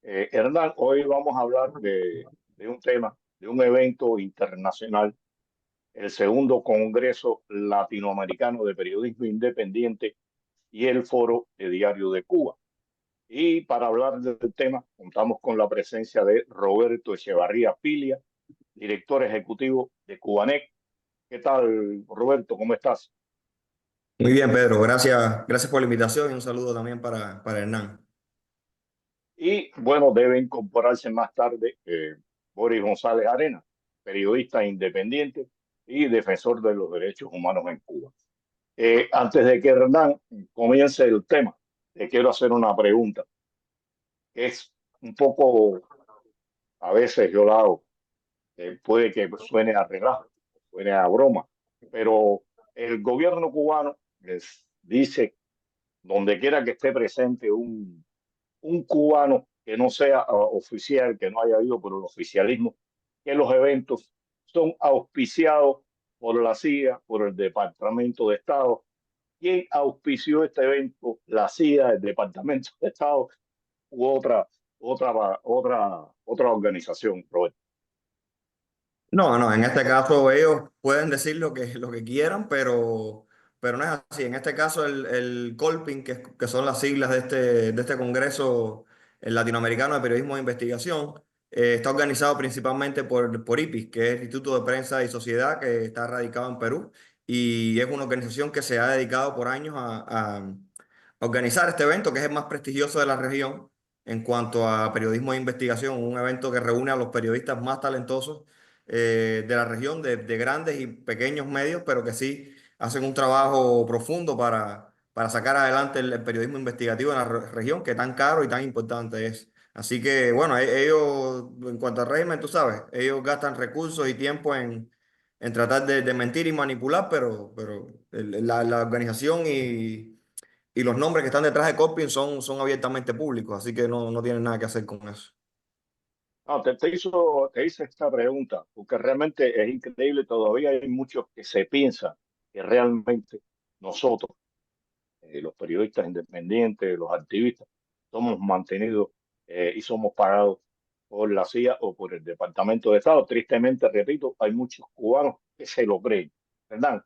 Hernán, hoy vamos a hablar de un tema, de un evento internacional, el segundo Congreso Latinoamericano de Periodismo Independiente y el Foro de Diario de Cuba. Y para hablar del tema, contamos con la presencia de Roberto Echevarría Pilia, director ejecutivo de Cubanec. ¿Qué tal, Roberto? ¿Cómo estás? Muy bien, Pedro. Gracias por la invitación y un saludo también para Hernán. Y bueno, debe incorporarse más tarde Boris González Arenas, periodista independiente y defensor de los derechos humanos en Cuba. Antes de que Hernán comience el tema, te quiero hacer una pregunta. Es un poco, a veces yo la hago, puede que suene a relajo, suene a broma, pero el gobierno cubano les dice, donde quiera que esté presente un cubano que no sea oficial, que no haya ido por el oficialismo, que los eventos son auspiciados por la CIA, por el Departamento de Estado. ¿Quién auspició este evento? La CIA, el Departamento de Estado u otra organización, Roberto. No, no, en este caso ellos pueden decir lo que quieran, pero no es así. En este caso el COLPIN, que son las siglas de este Congreso Latinoamericano de Periodismo de Investigación, está organizado principalmente por IPIS, que es el Instituto de Prensa y Sociedad, que está radicado en Perú, y es una organización que se ha dedicado por años a organizar este evento, que es el más prestigioso de la región en cuanto a periodismo de investigación, un evento que reúne a los periodistas más talentosos de la región, de grandes y pequeños medios, pero que sí hacen un trabajo profundo para sacar adelante el periodismo investigativo en la región, que tan caro y tan importante es. Así que, bueno, ellos, en cuanto al régimen, tú sabes, ellos gastan recursos y tiempo en tratar de mentir y manipular, pero la organización y los nombres que están detrás de Copin son abiertamente públicos, así que no tienen nada que hacer con eso. No, te hice esta pregunta porque realmente es increíble. Todavía hay muchos que se piensan que realmente nosotros, los periodistas independientes, los activistas, somos mantenidos y somos pagados por la CIA o por el Departamento de Estado. Tristemente, repito, hay muchos cubanos que se lo creen, ¿verdad?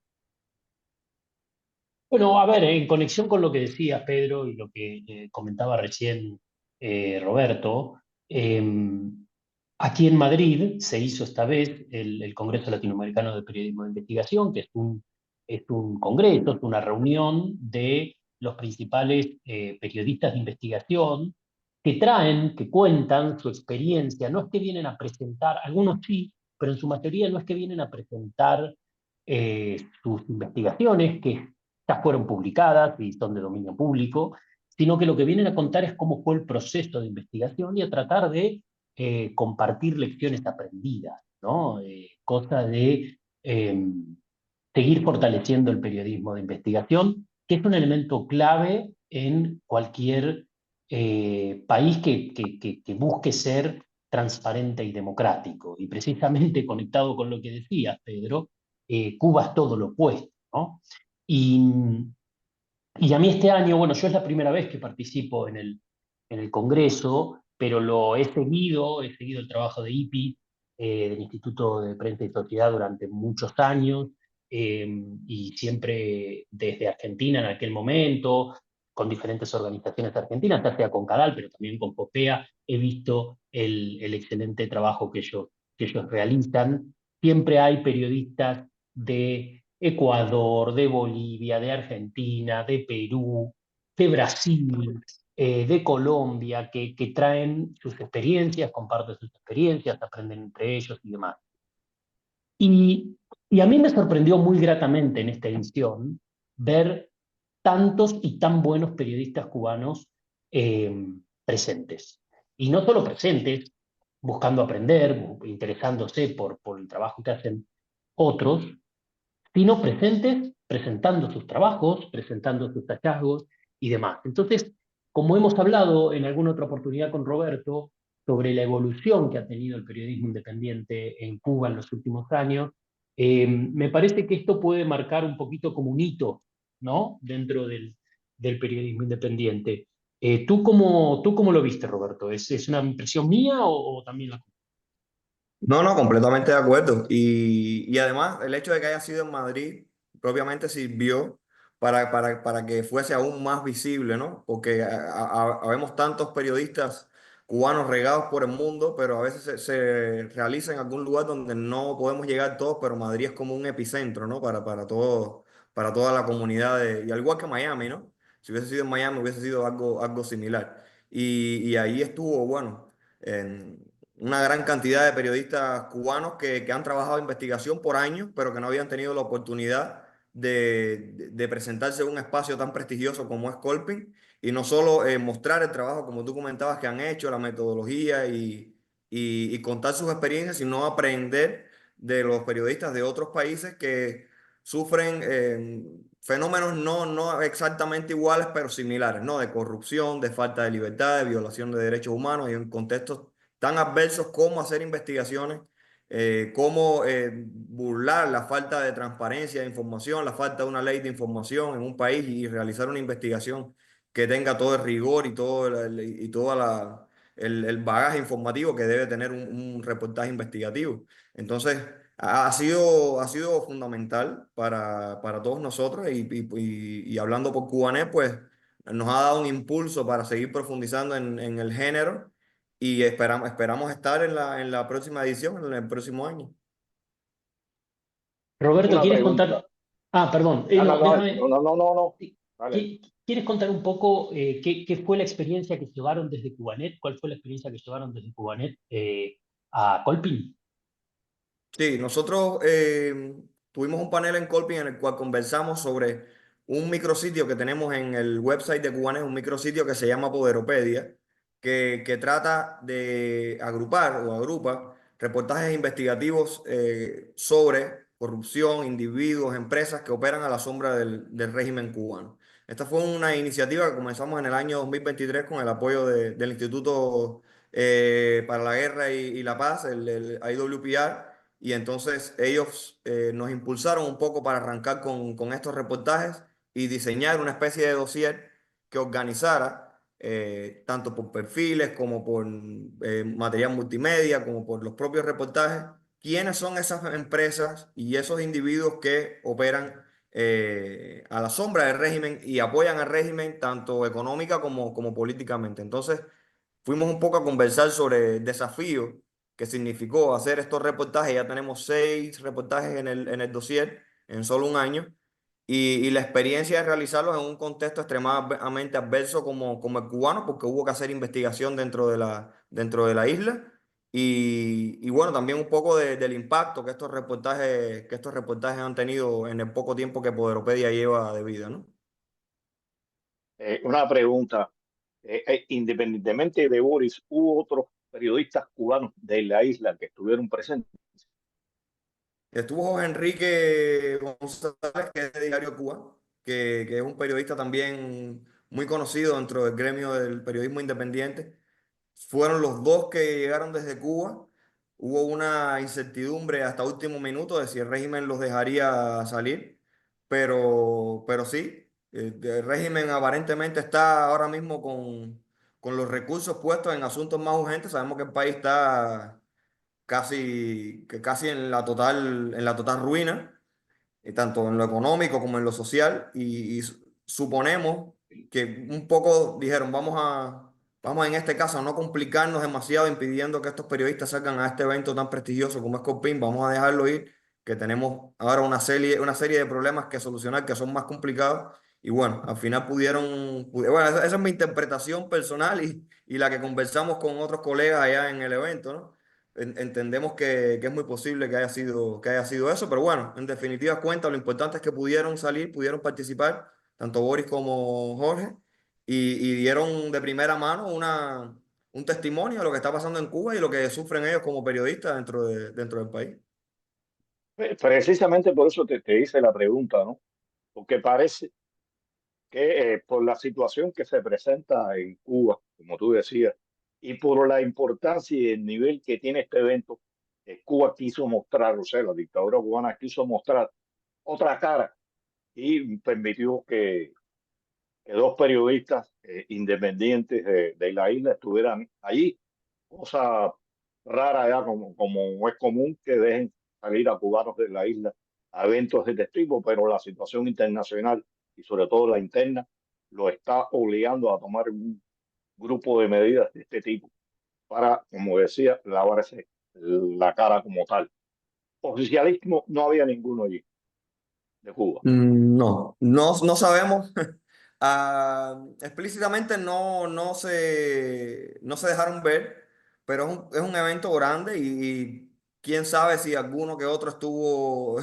Bueno, a ver, en conexión con lo que decía Pedro y lo que comentaba recién Roberto, eh, aquí en Madrid se hizo esta vez el Congreso Latinoamericano de Periodismo de Investigación, que es un congreso, es una reunión de los principales periodistas de investigación que traen, que cuentan su experiencia. No es que vienen a presentar, algunos sí, pero en su mayoría no es que vienen a presentar sus investigaciones, que ya fueron publicadas y son de dominio público, sino que lo que vienen a contar es cómo fue el proceso de investigación y a tratar de compartir lecciones aprendidas, ¿no? Cosa de seguir fortaleciendo el periodismo de investigación, que es un elemento clave en cualquier país que busque ser transparente y democrático. Y precisamente conectado con lo que decías, Pedro, Cuba es todo lo opuesto, ¿no? Y, y a mí este año, bueno, yo es la primera vez que participo en el Congreso, pero lo he seguido el trabajo de IPI, del Instituto de Prensa y Sociedad durante muchos años, y siempre desde Argentina en aquel momento, con diferentes organizaciones argentinas, ya sea con Cadal, pero también con Popea, he visto el excelente trabajo que ellos realizan. Siempre hay periodistas de Ecuador, de Bolivia, de Argentina, de Perú, de Brasil, de Colombia, que traen sus experiencias, comparten sus experiencias, aprenden entre ellos y demás. Y, y a mí me sorprendió muy gratamente en esta edición ver tantos y tan buenos periodistas cubanos presentes. Y no solo presentes, buscando aprender, interesándose por el trabajo que hacen otros, sino presentes, presentando sus trabajos, presentando sus hallazgos y demás. Entonces, como hemos hablado en alguna otra oportunidad con Roberto sobre la evolución que ha tenido el periodismo independiente en Cuba en los últimos años, me parece que esto puede marcar un poquito como un hito, ¿no? Dentro del periodismo independiente. Tú cómo lo viste, Roberto? Es una impresión mía o también la... No, no, completamente de acuerdo. Y además el hecho de que haya sido en Madrid propiamente sirvió para que fuese aún más visible, ¿no? Porque habemos tantos periodistas cubanos regados por el mundo, pero a veces se realiza en algún lugar donde no podemos llegar todos, pero Madrid es como un epicentro, ¿no? Para todo, para toda la comunidad, y al igual que Miami, ¿no? Si hubiese sido en Miami hubiese sido algo similar. Y ahí estuvo, bueno. Una gran cantidad de periodistas cubanos que han trabajado en investigación por años, pero que no habían tenido la oportunidad de presentarse en un espacio tan prestigioso como es Colpin, y no solo mostrar el trabajo, como tú comentabas, que han hecho, la metodología y contar sus experiencias, sino aprender de los periodistas de otros países que sufren fenómenos no exactamente iguales, pero similares, ¿no? De corrupción, de falta de libertad, de violación de derechos humanos y en contextos tan adversos como hacer investigaciones, cómo burlar la falta de transparencia de información, la falta de una ley de información en un país y realizar una investigación que tenga todo el rigor y todo y toda el bagaje informativo que debe tener un reportaje investigativo. Entonces, ha sido fundamental para todos nosotros y hablando por Cubanet, pues nos ha dado un impulso para seguir profundizando en el género y esperamos estar en la próxima edición, en el próximo año. Roberto, Una ¿quieres pregunta. contar? Ah, perdón. No, no, No, no, no, déjame. no, no, no, no. Vale. ¿Quieres contar un poco qué fue la experiencia que llevaron desde Cubanet? ¿Cuál fue la experiencia que llevaron desde Cubanet a Colpin? Sí, nosotros tuvimos un panel en Colpin en el cual conversamos sobre un micrositio que tenemos en el website de Cubanet, un micrositio que se llama Poderopedia, que trata de agrupar o agrupa reportajes investigativos sobre corrupción, individuos, empresas que operan a la sombra del régimen cubano. Esta fue una iniciativa que comenzamos en el año 2023 con el apoyo del Instituto para la Guerra y la Paz, el IWPR, y entonces ellos nos impulsaron un poco para arrancar con estos reportajes y diseñar una especie de dossier que organizara, tanto por perfiles como por material multimedia, como por los propios reportajes, quiénes son esas empresas y esos individuos que operan a la sombra del régimen y apoyan al régimen tanto económica como políticamente. Entonces, fuimos un poco a conversar sobre el desafío que significó hacer estos reportajes. Ya tenemos 6 reportajes en el dossier en solo un año. Y la experiencia de realizarlos en un contexto extremadamente adverso como el cubano, porque hubo que hacer investigación dentro de la isla. Y bueno, también un poco del impacto que estos reportajes han tenido en el poco tiempo que Poderopedia lleva de vida, ¿no? Una pregunta. Independientemente de Boris, ¿hubo otros periodistas cubanos de la isla que estuvieron presentes? Estuvo Jorge Enrique González, que es de Diario Cuba, que es un periodista también muy conocido dentro del gremio del periodismo independiente. Fueron los dos que llegaron desde Cuba. Hubo una incertidumbre hasta último minuto de si el régimen los dejaría salir, pero sí, el régimen aparentemente está ahora mismo con los recursos puestos en asuntos más urgentes. Sabemos que el país está casi en la total ruina, tanto en lo económico como en lo social, y suponemos que un poco dijeron, vamos en este caso a no complicarnos demasiado impidiendo que estos periodistas salgan a este evento tan prestigioso como es Copín, vamos a dejarlo ir, que tenemos ahora una serie de problemas que solucionar que son más complicados. Y bueno, al final bueno, esa es mi interpretación personal y la que conversamos con otros colegas allá en el evento, ¿no? Entendemos que es muy posible que haya sido eso, pero bueno, en definitiva cuenta, lo importante es que pudieron salir, pudieron participar, tanto Boris como Jorge, y dieron de primera mano un testimonio de lo que está pasando en Cuba y lo que sufren ellos como periodistas dentro del país. Precisamente por eso te hice la pregunta, ¿no? Porque parece que por la situación que se presenta en Cuba, como tú decías, y por la importancia y el nivel que tiene este evento, Cuba quiso mostrar, o sea, la dictadura cubana quiso mostrar otra cara y permitió que que dos periodistas independientes de la isla estuvieran allí, cosa rara ya como es común que dejen salir a cubanos de la isla a eventos de este tipo, pero la situación internacional y sobre todo la interna lo está obligando a tomar un grupo de medidas de este tipo para, como decía, lavarse la cara como tal. Oficialismo no había ninguno allí de Cuba. No sabemos. Explícitamente no se dejaron ver, pero es un evento grande y quién sabe si alguno que otro estuvo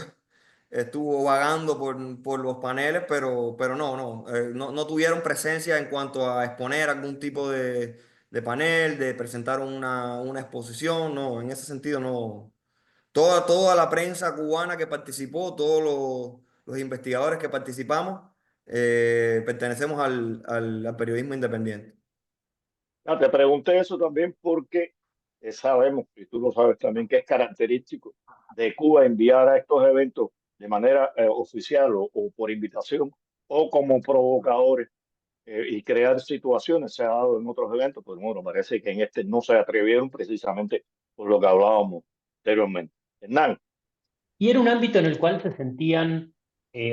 vagando por los paneles, pero no tuvieron presencia en cuanto a exponer algún tipo de panel, de presentar una exposición, no, en ese sentido no. Toda la prensa cubana que participó, todos los investigadores que participamos, pertenecemos al periodismo independiente. Ah, te pregunté eso también porque sabemos, y tú lo sabes también, que es característico de Cuba enviar a estos eventos de manera oficial o por invitación o como provocadores y crear situaciones. Se ha dado en otros eventos, pero bueno, parece que en este no se atrevieron precisamente por lo que hablábamos anteriormente. Hernán, Y era un ámbito en el cual se sentían,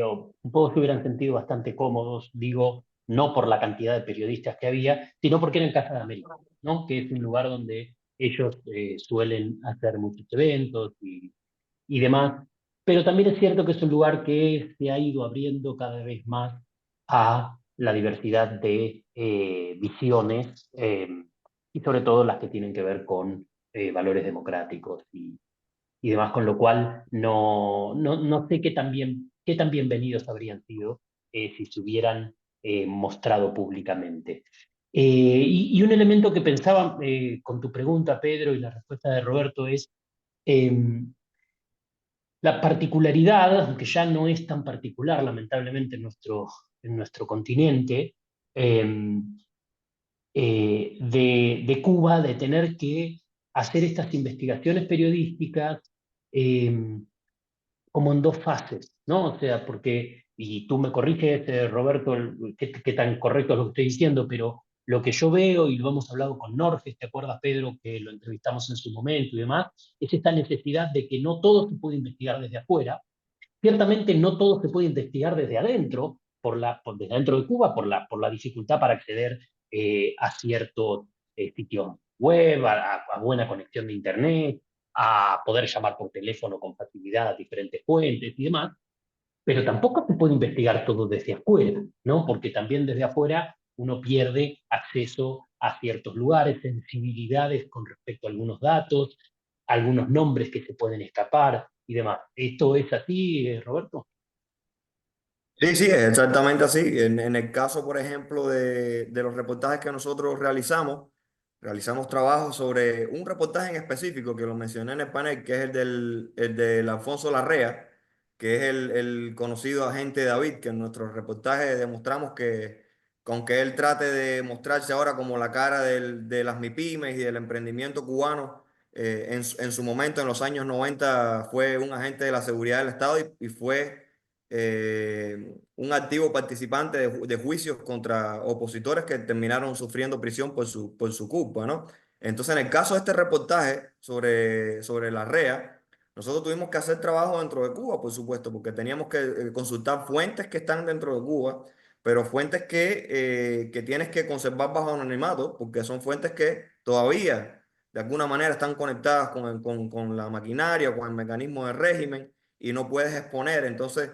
o supongo se hubieran sentido bastante cómodos, digo, no por la cantidad de periodistas que había, sino porque era en Casa de América, ¿no? Que es un lugar donde ellos suelen hacer muchos eventos y demás. Pero también es cierto que es un lugar que se ha ido abriendo cada vez más a la diversidad de visiones y sobre todo las que tienen que ver con valores democráticos y demás, con lo cual no sé qué tan bienvenidos habrían sido si se hubieran mostrado públicamente. Y un elemento que pensaba con tu pregunta, Pedro, y la respuesta de Roberto es la particularidad, aunque ya no es tan particular, lamentablemente, en nuestro continente, eh, de Cuba, de tener que hacer estas investigaciones periodísticas eh, como en dos fases, ¿no? O sea, porque, y tú me corriges, Roberto, qué tan correcto es lo que estoy diciendo, pero lo que yo veo, y lo hemos hablado con Norges, ¿te acuerdas, Pedro, que lo entrevistamos en su momento y demás? Es esta necesidad de que no todo se puede investigar desde afuera. Ciertamente no todo se puede investigar desde adentro, desde adentro de Cuba, por la dificultad para acceder a ciertos sitios web, a buena conexión de Internet, a poder llamar por teléfono con facilidad a diferentes fuentes y demás, pero tampoco se puede investigar todo desde afuera, ¿no? Porque también desde afuera uno pierde acceso a ciertos lugares, sensibilidades con respecto a algunos datos, algunos nombres que se pueden escapar y demás. ¿Esto es así, Roberto? Sí, sí, es exactamente así. En el caso, por ejemplo, de los reportajes que nosotros realizamos trabajos sobre un reportaje en específico que lo mencioné en el panel, que es el del Alfonso Larrea, que es el conocido agente David, que en nuestro reportaje demostramos que, aunque él trate de mostrarse ahora como la cara de las MIPYMES y del emprendimiento cubano, en su momento, en los años 90, fue un agente de la seguridad del Estado y fue un activo participante de juicios contra opositores que terminaron sufriendo prisión por su culpa, ¿no? Entonces, en el caso de este reportaje sobre la REA, nosotros tuvimos que hacer trabajo dentro de Cuba, por supuesto, porque teníamos que consultar fuentes que están dentro de Cuba, pero fuentes que tienes que conservar bajo anonimato, porque son fuentes que todavía de alguna manera están conectadas con la maquinaria, con el mecanismo del régimen y no puedes exponer. Entonces,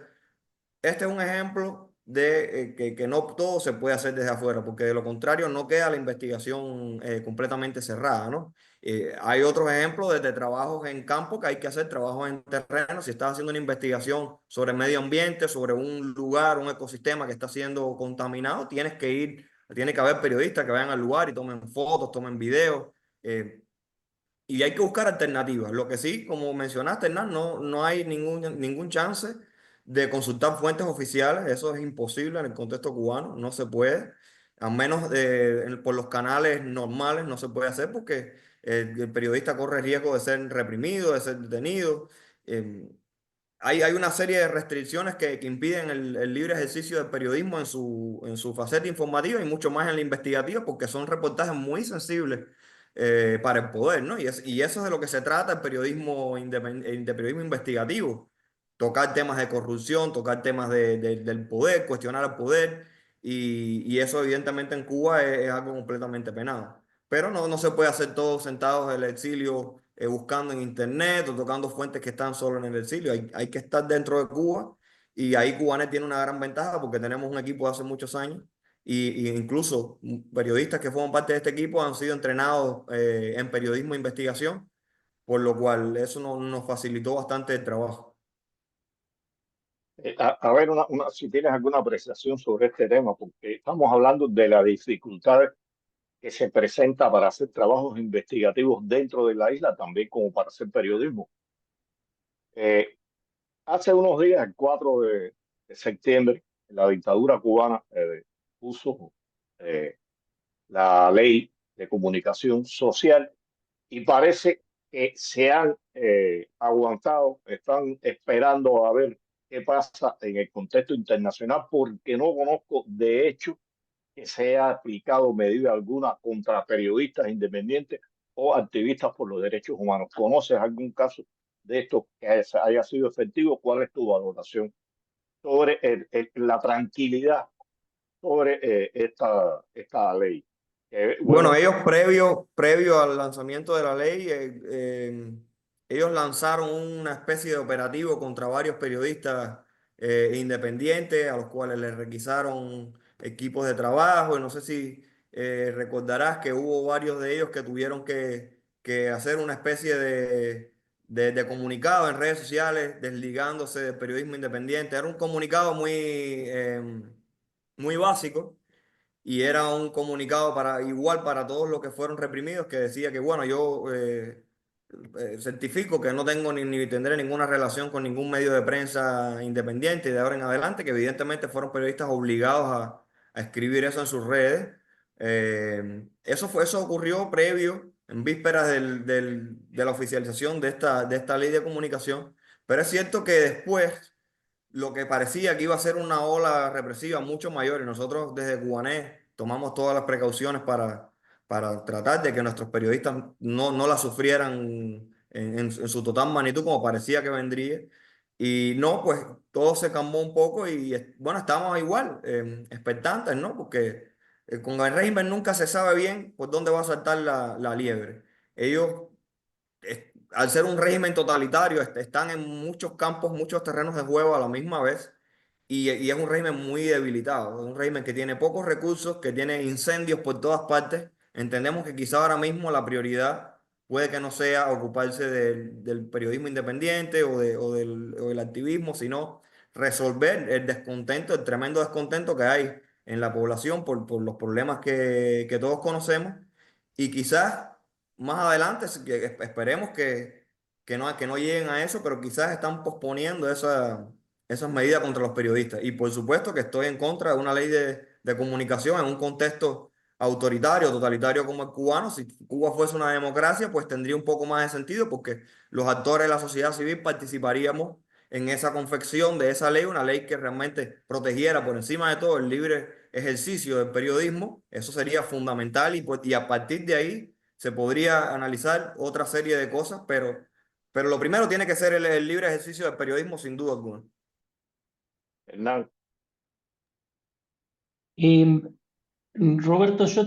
este es un ejemplo de que no todo se puede hacer desde afuera, porque de lo contrario no queda la investigación completamente cerrada, ¿no? Hay otros ejemplos desde trabajos en campo que hay que hacer trabajos en terreno. Si estás haciendo una investigación sobre medio ambiente, sobre un lugar, un ecosistema que está siendo contaminado, tiene que haber periodistas que vayan al lugar y tomen fotos, tomen videos. eh, y hay que buscar alternativas. Lo que sí, como mencionaste, Hernán, no hay ningún chance de consultar fuentes oficiales. Eso es imposible en el contexto cubano. No se puede. Al menos por los canales normales no se puede hacer porque el periodista corre riesgo de ser reprimido, de ser detenido. hay una serie de restricciones que impiden el libre ejercicio del periodismo en su faceta informativa y mucho más en la investigativa, porque son reportajes muy sensibles para el poder, ¿no? Y eso es de lo que se trata el periodismo, de periodismo investigativo. Tocar temas de corrupción, tocar temas del poder, cuestionar al poder, y eso evidentemente en Cuba es algo completamente penado. Pero no se puede hacer todo sentados en el exilio buscando en internet o tocando fuentes que están solo en el exilio. Hay que estar dentro de Cuba y ahí Cubanet tiene una gran ventaja porque tenemos un equipo de hace muchos años y incluso periodistas que forman parte de este equipo han sido entrenados en periodismo e investigación, por lo cual eso nos facilitó bastante el trabajo. A ver, si tienes alguna apreciación sobre este tema, porque estamos hablando de las dificultades que se presenta para hacer trabajos investigativos dentro de la isla, también como para hacer periodismo. Eh, Hace unos días, el 4 de septiembre, la dictadura cubana puso eh, la ley de comunicación social y parece que se han aguantado, están esperando a ver qué pasa en el contexto internacional, porque no conozco de hecho que se haya aplicado medida alguna contra periodistas independientes o activistas por los derechos humanos. ¿Conoces algún caso de esto que haya sido efectivo? ¿Cuál es tu valoración sobre la tranquilidad sobre esta ley? Bueno, Bueno, ellos previo al lanzamiento de la ley, ellos lanzaron una especie de operativo contra varios periodistas independientes a los cuales les requisaron equipos de trabajo. Y no sé si recordarás que hubo varios de ellos que tuvieron que hacer una especie de comunicado en redes sociales desligándose del periodismo independiente. Era un comunicado muy básico y era un comunicado igual para todos los que fueron reprimidos que decía que, bueno, yo certifico que no tengo ni tendré ninguna relación con ningún medio de prensa independiente de ahora en adelante, que evidentemente fueron periodistas obligados a escribir eso en sus redes. Eso ocurrió previo, en vísperas de la oficialización de esta ley de comunicación, pero es cierto que después lo que parecía que iba a ser una ola represiva mucho mayor y nosotros desde Cubané tomamos todas las precauciones para tratar de que nuestros periodistas no la sufrieran en su total magnitud como parecía que vendría. Y no, pues todo se calmó un poco y bueno, estábamos igual, expectantes, ¿no? Porque con el régimen nunca se sabe bien por dónde va a saltar la liebre. Ellos al ser un régimen totalitario, están en muchos campos, muchos terrenos de juego a la misma vez y es un régimen muy debilitado, es un régimen que tiene pocos recursos, que tiene incendios por todas partes. Entendemos que quizá ahora mismo la prioridad puede que no sea ocuparse del periodismo independiente o del activismo, sino resolver el descontento, el tremendo descontento que hay en la población por los problemas que todos conocemos y quizás más adelante, esperemos que no lleguen a eso, pero quizás están posponiendo esas medidas contra los periodistas. Y por supuesto que estoy en contra de una ley de comunicación en un contexto autoritario, totalitario como el cubano. Si Cuba fuese una democracia, pues tendría un poco más de sentido porque los actores de la sociedad civil participaríamos en esa confección de esa ley, una ley que realmente protegiera por encima de todo el libre ejercicio del periodismo. Eso sería fundamental y a partir de ahí se podría analizar otra serie de cosas, pero lo primero tiene que ser el libre ejercicio del periodismo, sin duda alguna. Hernán, Eh, Roberto, yo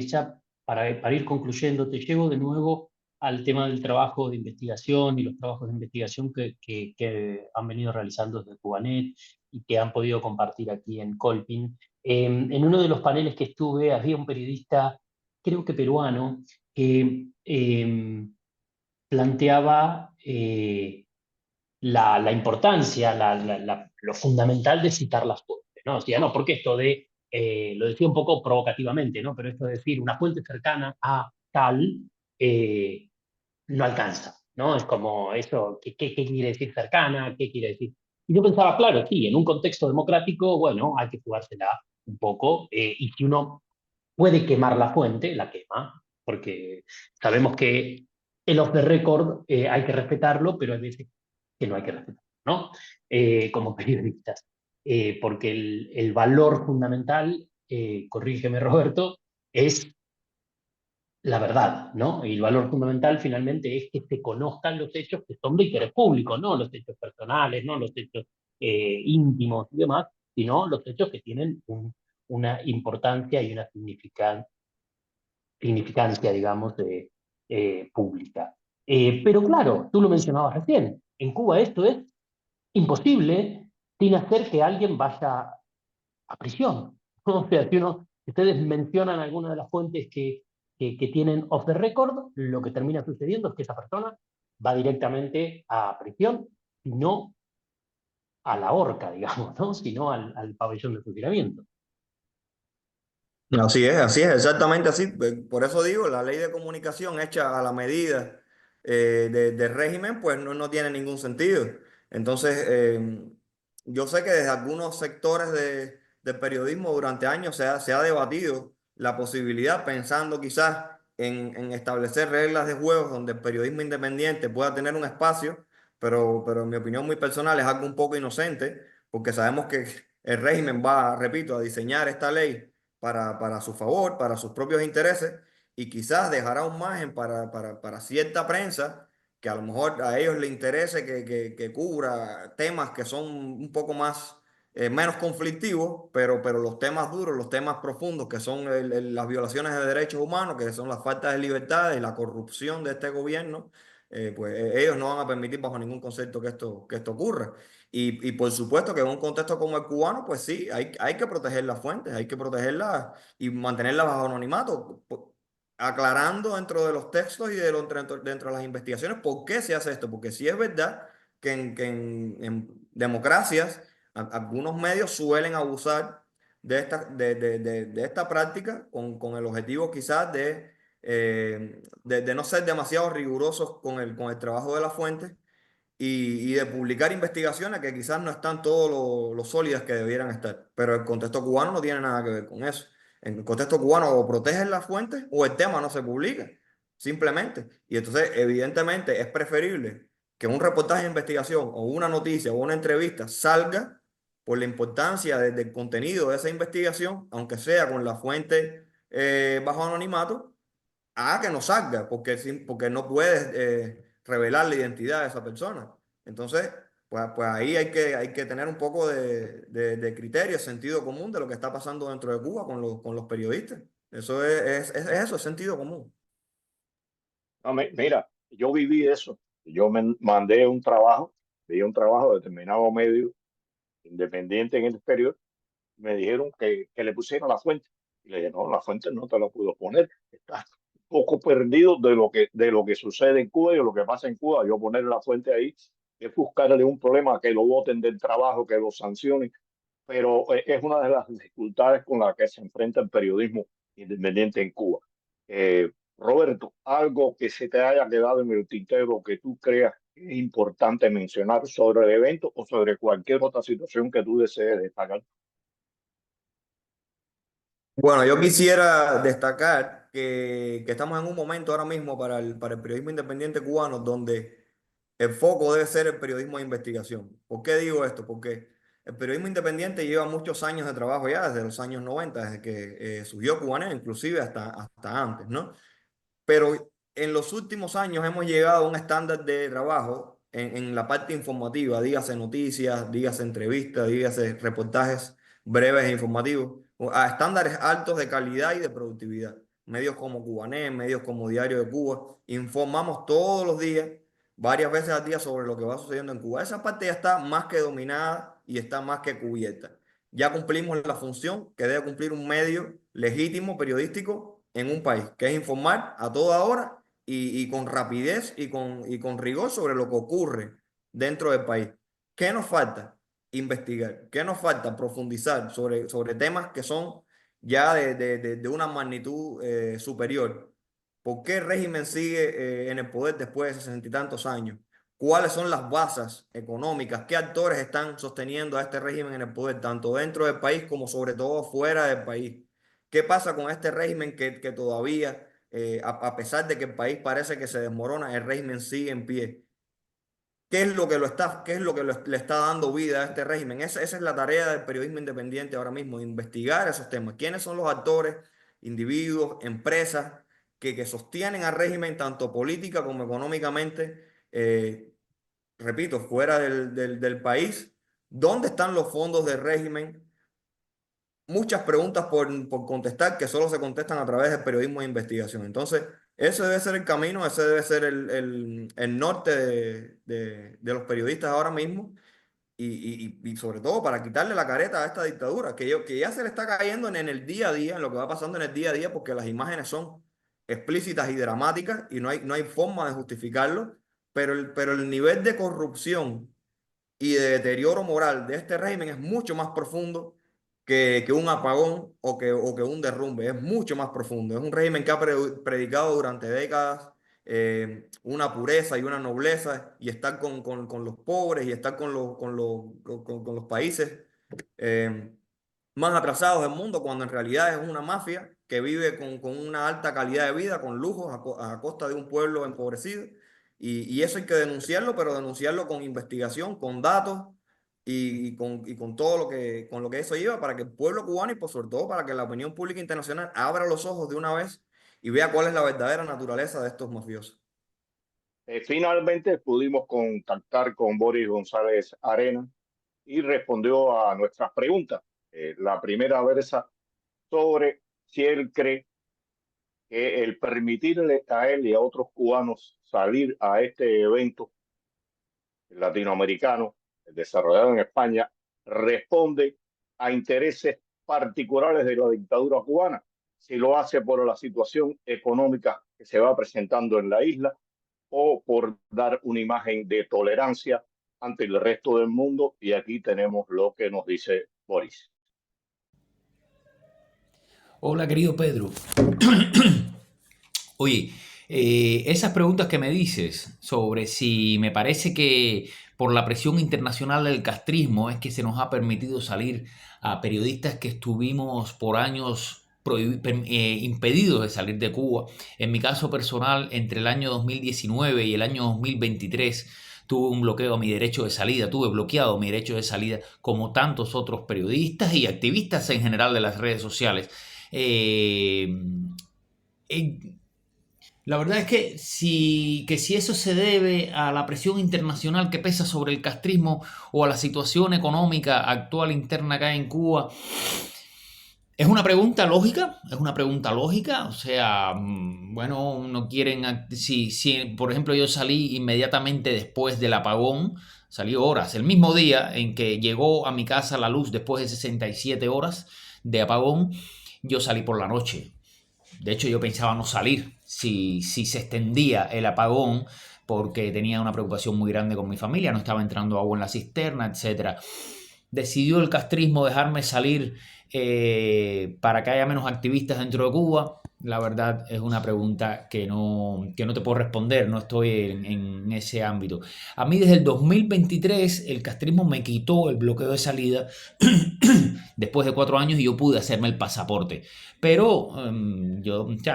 ya para ir concluyendo, te llevo de nuevo al tema del trabajo de investigación y los trabajos de investigación que han venido realizando desde Cubanet y que han podido compartir aquí en Colpin. En uno de los paneles que estuve había un periodista, creo que peruano, que planteaba la importancia, lo fundamental de citar las fuentes, ¿no? O sea, no, porque esto de, lo decía un poco provocativamente, ¿no? Pero esto de decir una fuente cercana a tal eh, no alcanza, ¿no? Es como eso, ¿qué quiere decir cercana? ¿Qué quiere decir? Y yo pensaba, claro, sí, en un contexto democrático, bueno, hay que jugársela un poco, y si uno puede quemar la fuente, la quema, porque sabemos que el off the record hay que respetarlo, pero hay veces que no hay que respetarlo. ¿no? Como periodistas. Porque el valor fundamental, corrígeme Roberto, es la verdad, ¿no? Y el valor fundamental finalmente es que se conozcan los hechos que son de interés público, no los hechos personales, no los hechos íntimos y demás, sino los hechos que tienen una importancia y una significancia, digamos, pública. Pero claro, tú lo mencionabas recién, en Cuba esto es imposible sin hacer que alguien vaya a prisión. O sea, si ustedes mencionan alguna de las fuentes que tienen off the record, lo que termina sucediendo es que esa persona va directamente a prisión, y no a la horca, digamos, ¿no? Sino al pabellón de fusilamiento. Así es, exactamente así. Por eso digo, la ley de comunicación hecha a la medida del régimen, pues no tiene ningún sentido. Entonces, yo sé que desde algunos sectores del periodismo durante años se ha debatido la posibilidad, pensando quizás en establecer reglas de juego donde el periodismo independiente pueda tener un espacio, pero en mi opinión muy personal es algo un poco inocente, porque sabemos que el régimen va, repito, a diseñar esta ley para su favor, para sus propios intereses, y quizás dejará un margen para cierta prensa que a lo mejor a ellos les interese que cubra temas que son un poco más, menos conflictivos, pero los temas duros, los temas profundos, que son las violaciones de derechos humanos, que son las faltas de libertad y la corrupción de este gobierno, pues ellos no van a permitir bajo ningún concepto que esto ocurra. Y por supuesto que en un contexto como el cubano, pues sí, hay que proteger las fuentes, hay que protegerlas y mantenerlas bajo anonimato, aclarando dentro de los textos y dentro de las investigaciones por qué se hace esto. Porque sí es verdad que en democracias algunos medios suelen abusar de esta práctica con el objetivo quizás de no ser demasiado rigurosos con el trabajo de las fuentes y de publicar investigaciones que quizás no están todo lo sólidas que debieran estar. Pero el contexto cubano no tiene nada que ver con eso. En el contexto cubano o protegen las fuentes o el tema no se publica, simplemente. Y entonces, evidentemente, es preferible que un reportaje de investigación o una noticia o una entrevista salga por la importancia del contenido de esa investigación, aunque sea con la fuente bajo anonimato, a que no salga, porque no puedes revelar la identidad de esa persona. Entonces, pues ahí hay que tener un poco de criterio, sentido común de lo que está pasando dentro de Cuba con los periodistas. Eso es eso, es sentido común. No, mira, yo viví eso. Yo me mandé un trabajo, vi un trabajo de determinado medio independiente en el exterior. Me dijeron que le pusiera la fuente. Y le dije, no, la fuente no te la puedo poner. Estás un poco perdido de lo que sucede en Cuba y de lo que pasa en Cuba. Yo poner la fuente ahí es buscarle un problema, que lo voten del trabajo, que lo sancionen. Pero es una de las dificultades con las que se enfrenta el periodismo independiente en Cuba. Roberto, algo que se te haya quedado en el tintero que tú creas que es importante mencionar sobre el evento o sobre cualquier otra situación que tú desees destacar. Bueno, yo quisiera destacar que estamos en un momento ahora mismo para el periodismo independiente cubano donde el foco debe ser el periodismo de investigación. ¿Por qué digo esto? Porque el periodismo independiente lleva muchos años de trabajo ya, desde los años 90, desde que surgió Cubanet, inclusive hasta antes, ¿no? Pero en los últimos años hemos llegado a un estándar de trabajo en la parte informativa, dígase noticias, dígase entrevistas, dígase reportajes breves e informativos, a estándares altos de calidad y de productividad. Medios como Cubanet, medios como Diario de Cuba, informamos todos los días, varias veces al día sobre lo que va sucediendo en Cuba. Esa parte ya está más que dominada y está más que cubierta. Ya cumplimos la función que debe cumplir un medio legítimo, periodístico, en un país, que es informar a toda hora y con rapidez y con rigor sobre lo que ocurre dentro del país. ¿Qué nos falta? Investigar. ¿Qué nos falta? Profundizar sobre temas que son ya de una magnitud superior. ¿Por qué el régimen sigue en el poder después de 60 y tantos años? ¿Cuáles son las bases económicas? ¿Qué actores están sosteniendo a este régimen en el poder, tanto dentro del país como sobre todo fuera del país? ¿Qué pasa con este régimen que todavía, a pesar de que el país parece que se desmorona, el régimen sigue en pie? ¿Qué es lo que le está dando vida a este régimen? Esa es la tarea del periodismo independiente ahora mismo, investigar esos temas. ¿Quiénes son los actores, individuos, empresas que sostienen al régimen tanto política como económicamente? Repito, fuera del país. ¿Dónde están los fondos del régimen? Muchas preguntas por contestar que solo se contestan a través del periodismo de investigación. Entonces, ese debe ser el camino, ese debe ser el norte de los periodistas ahora mismo y sobre todo para quitarle la careta a esta dictadura, que ya se le está cayendo en el día a día, en lo que va pasando en el día a día, porque las imágenes son explícitas y dramáticas y no hay forma de justificarlo, pero el nivel de corrupción y de deterioro moral de este régimen es mucho más profundo que un apagón o que un derrumbe. Es mucho más profundo. Es un régimen que ha predicado durante décadas una pureza y una nobleza y estar con los pobres y estar con los países eh, más atrasados del mundo, cuando en realidad es una mafia que vive con una alta calidad de vida, con lujos a costa de un pueblo empobrecido. Y eso hay que denunciarlo, pero denunciarlo con investigación, con datos y con todo con lo que eso lleva para que el pueblo cubano y por sobre todo para que la opinión pública internacional abra los ojos de una vez y vea cuál es la verdadera naturaleza de estos mafiosos. Finalmente pudimos contactar con Boris González Arena y respondió a nuestras preguntas. La primera versa sobre si él cree que el permitirle a él y a otros cubanos salir a este evento latinoamericano desarrollado en España responde a intereses particulares de la dictadura cubana, si lo hace por la situación económica que se va presentando en la isla o por dar una imagen de tolerancia ante el resto del mundo. Y aquí tenemos lo que nos dice Boris. Hola, querido Pedro. Oye, esas preguntas que me dices sobre si me parece que por la presión internacional del castrismo es que se nos ha permitido salir a periodistas que estuvimos por años impedidos de salir de Cuba. En mi caso personal, entre el año 2019 y el año 2023, tuve un bloqueo a mi derecho de salida, tuve bloqueado mi derecho de salida como tantos otros periodistas y activistas en general de las redes sociales. Eh, eh, la verdad es que si eso se debe a la presión internacional que pesa sobre el castrismo o a la situación económica actual interna acá en Cuba, es una pregunta lógica, o sea, bueno, no quieren, si por ejemplo yo salí inmediatamente después del apagón, salí horas, el mismo día en que llegó a mi casa la luz después de 67 horas de apagón, yo salí por la noche. De hecho, yo pensaba no salir si se extendía el apagón porque tenía una preocupación muy grande con mi familia, no estaba entrando agua en la cisterna, etc. Decidió el castrismo dejarme salir para que haya menos activistas dentro de Cuba. La verdad es una pregunta que no te puedo responder, no estoy en ese ámbito. A mí desde el 2023 el castrismo me quitó el bloqueo de salida después de 4 años y yo pude hacerme el pasaporte. Pero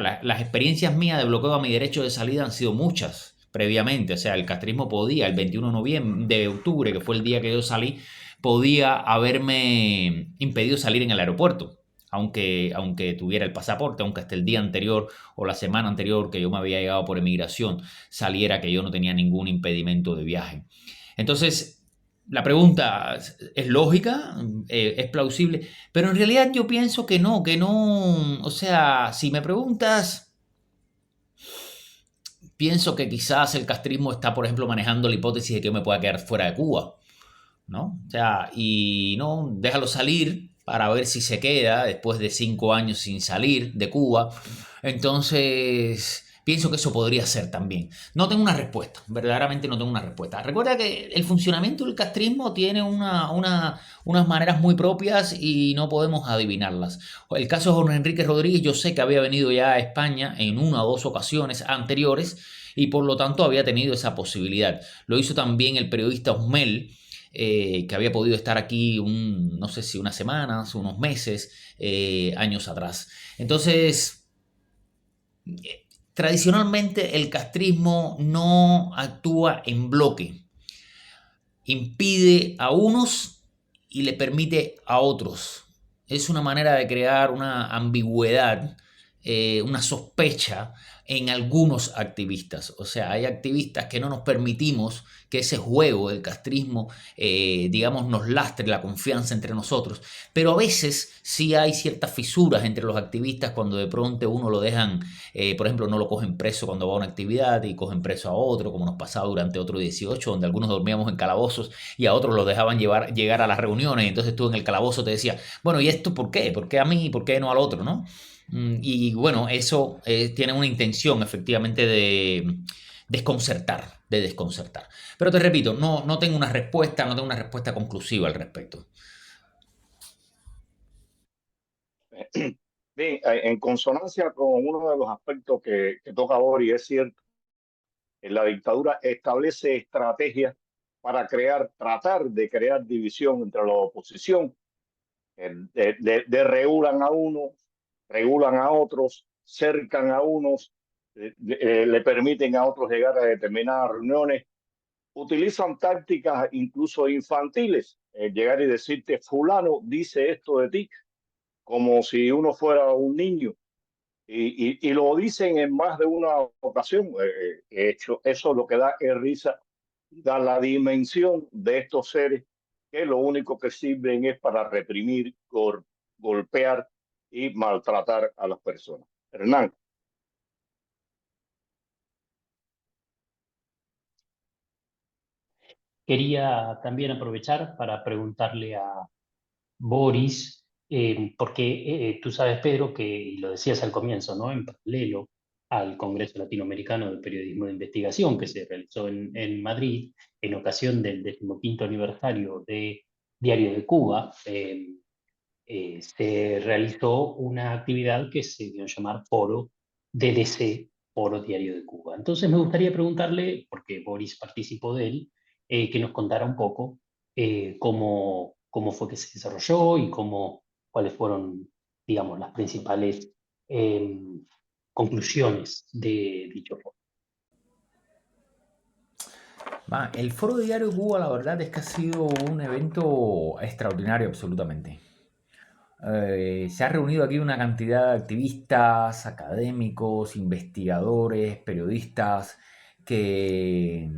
las experiencias mías de bloqueo a mi derecho de salida han sido muchas previamente. O sea, el castrismo podía, el 21 de octubre, que fue el día que yo salí, podía haberme impedido salir en el aeropuerto. Aunque tuviera el pasaporte, aunque hasta el día anterior o la semana anterior que yo me había llegado por emigración saliera que yo no tenía ningún impedimento de viaje. Entonces, la pregunta es lógica, es plausible, pero en realidad yo pienso que no, o sea, si me preguntas, pienso que quizás el castrismo está, por ejemplo, manejando la hipótesis de que yo me pueda quedar fuera de Cuba, ¿no? O sea, y no, déjalo salir para ver si se queda después de 5 años sin salir de Cuba. Entonces, pienso que eso podría ser también. No tengo una respuesta, verdaderamente no tengo una respuesta. Recuerda que el funcionamiento del castrismo tiene unas maneras muy propias y no podemos adivinarlas. El caso de Jorge Enrique Rodríguez, yo sé que había venido ya a España en 1 o 2 ocasiones anteriores y por lo tanto había tenido esa posibilidad. Lo hizo también el periodista Osmel, que había podido estar aquí no sé si unas semanas, unos meses, años atrás. Entonces, tradicionalmente el castrismo no actúa en bloque. impide a unos y le permite a otros. Es una manera de crear una ambigüedad, una sospecha en algunos activistas. O sea, hay activistas que no nos permitimos que ese juego del castrismo, digamos, nos lastre la confianza entre nosotros. Pero a veces sí hay ciertas fisuras entre los activistas cuando de pronto uno lo dejan, por ejemplo, no lo cogen preso cuando va a una actividad y cogen preso a otro, como nos pasaba durante otro 18, donde algunos dormíamos en calabozos y a otros los dejaban llegar a las reuniones. Entonces tú en el calabozo te decías, bueno, ¿y esto por qué? ¿Por qué a mí? ¿Por qué no al otro? ¿No? Y bueno, eso tiene una intención efectivamente de desconcertar, de desconcertar. Pero te repito, no tengo una respuesta, no tengo una respuesta conclusiva al respecto. Bien, en consonancia con uno de los aspectos que toca Boris, es cierto, en la dictadura establece estrategias para tratar de crear división entre la oposición, regulan a unos, regulan a otros, cercan a unos, le permiten a otros llegar a determinadas reuniones, utilizan tácticas incluso infantiles, llegar y decirte, fulano dice esto de ti, como si uno fuera un niño. Y lo dicen en más de una ocasión. Eso lo que da es risa, da la dimensión de estos seres que lo único que sirven es para reprimir, golpear y maltratar a las personas. Hernán. Quería también aprovechar para preguntarle a Boris, porque tú sabes, Pedro, que, y lo decías al comienzo, ¿no? En paralelo al Congreso Latinoamericano de Periodismo de Investigación que se realizó en Madrid, en ocasión del 15º aniversario de Diario de Cuba, se realizó una actividad que se dio a llamar Foro DDC, Foro Diario de Cuba. Entonces me gustaría preguntarle, porque Boris participó de él, que nos contara un poco cómo fue que se desarrolló y cuáles fueron, digamos, las principales eh, conclusiones de dicho foro. El Foro Diario de Cuba, la verdad es que ha sido un evento extraordinario absolutamente. Se ha reunido aquí una cantidad de activistas, académicos, investigadores, periodistas, que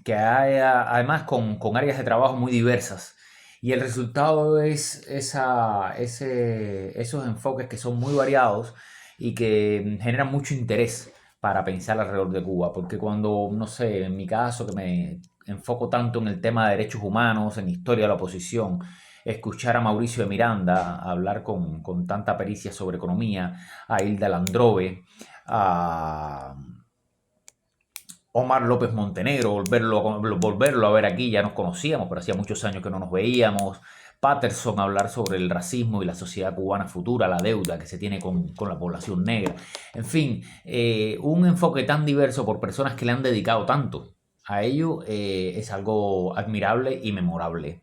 hay, además con áreas de trabajo muy diversas. Y el resultado es esos enfoques que son muy variados y que generan mucho interés para pensar alrededor de Cuba. Porque cuando, no sé, en mi caso, que me enfoco tanto en el tema de derechos humanos, en historia de la oposición, escuchar a Mauricio de Miranda hablar con tanta pericia sobre economía, a Hilda Landrove, a Omar López Montenegro, volverlo a ver aquí, ya nos conocíamos, pero hacía muchos años que no nos veíamos. Patterson hablar sobre el racismo y la sociedad cubana futura, la deuda que se tiene con la población negra. En fin, un enfoque tan diverso por personas que le han dedicado tanto a ello es algo admirable y memorable.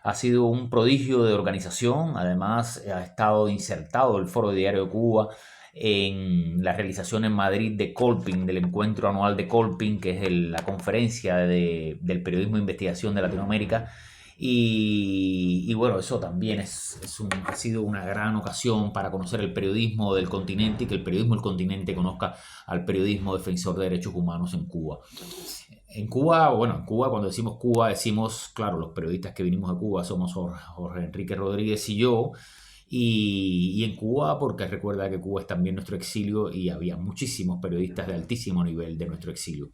Ha sido un prodigio de organización, además ha estado insertado el Foro Diario de Cuba en la realización en Madrid de Colping, del encuentro anual de Colping, que es la conferencia del periodismo de investigación de Latinoamérica. Y bueno, eso también ha sido una gran ocasión para conocer el periodismo del continente y que el periodismo del continente conozca al periodismo defensor de derechos humanos en Cuba. En Cuba, bueno, en Cuba, cuando decimos Cuba, decimos, claro, los periodistas que vinimos de Cuba somos Jorge Enrique Rodríguez y yo, y en Cuba, porque recuerda que Cuba es también nuestro exilio y había muchísimos periodistas de altísimo nivel de nuestro exilio.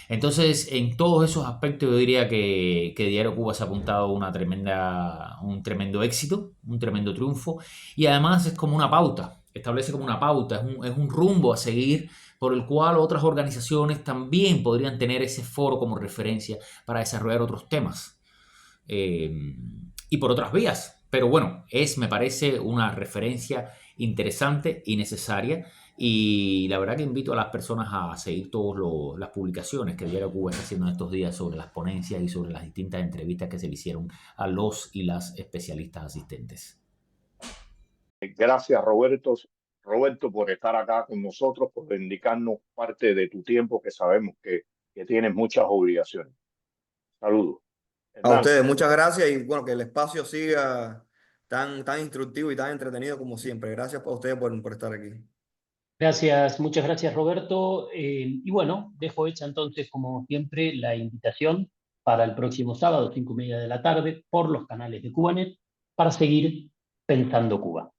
Entonces, en todos esos aspectos yo diría que Diario Cuba se ha apuntado un tremendo éxito, un tremendo triunfo, y además es como una pauta, establece como una pauta, es un rumbo a seguir por el cual otras organizaciones también podrían tener ese foro como referencia para desarrollar otros temas. Y por otras vías. Pero bueno, me parece una referencia interesante y necesaria. Y la verdad que invito a las personas a seguir todas las publicaciones que Diario Cuba está haciendo en estos días sobre las ponencias y sobre las distintas entrevistas que se le hicieron a los y las especialistas asistentes. Gracias, Roberto, por estar acá con nosotros, por dedicarnos parte de tu tiempo, que sabemos que tienes muchas obligaciones. Saludos. A Hernán, ustedes, muchas gracias y bueno, que el espacio siga tan instructivo y tan entretenido como siempre. Gracias a ustedes por estar aquí. Gracias, muchas gracias Roberto. Y bueno, dejo hecha entonces, como siempre, la invitación para el próximo sábado, 5:30 de la tarde, por los canales de Cubanet, para seguir pensando Cuba.